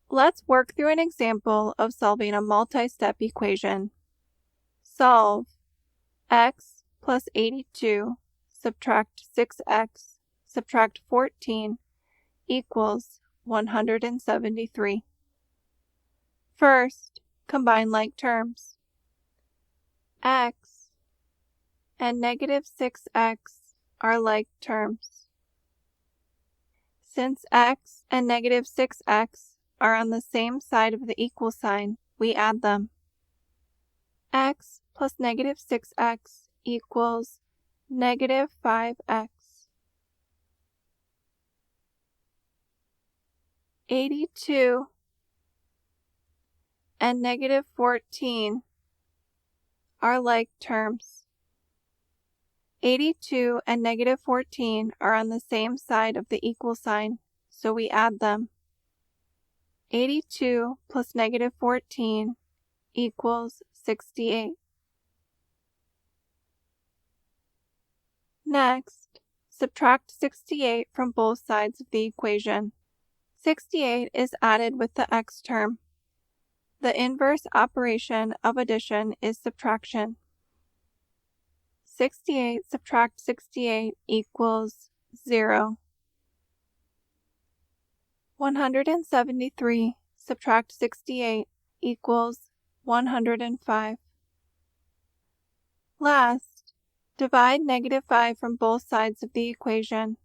Let's work through an example of solving a multi-step equation. Solve x plus 82, subtract 6x, subtract 14 equals 173. First, combine like terms. X and negative 6x are like terms. Since x and negative 6x are on the same side of the equal sign, we add them. X plus negative 6x equals negative 5x. 82 and negative 14 are like terms. 82 and negative 14 are on the same side of the equal sign, so we add them. 82 plus negative 14 equals 68. Next, subtract 68 from both sides of the equation. 68 is added with the x term. The inverse operation of addition is subtraction. 68 subtract 68 equals 0. 173 subtract 68 equals 105. Last, divide negative 5 from both sides of the equation.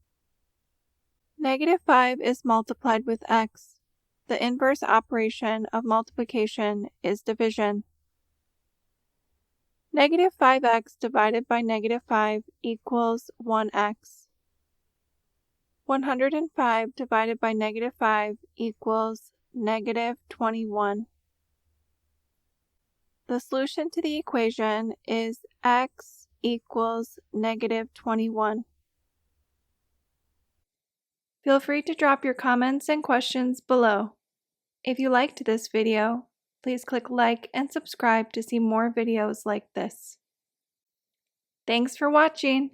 Negative 5 is multiplied with x. The inverse operation of multiplication is division. Negative 5x divided by negative 5 equals 1x. 105 divided by negative 5 equals negative 21. The solution to the equation is x equals negative 21. Feel free to drop your comments and questions below. If you liked this video, please click like and subscribe to see more videos like this. Thanks for watching!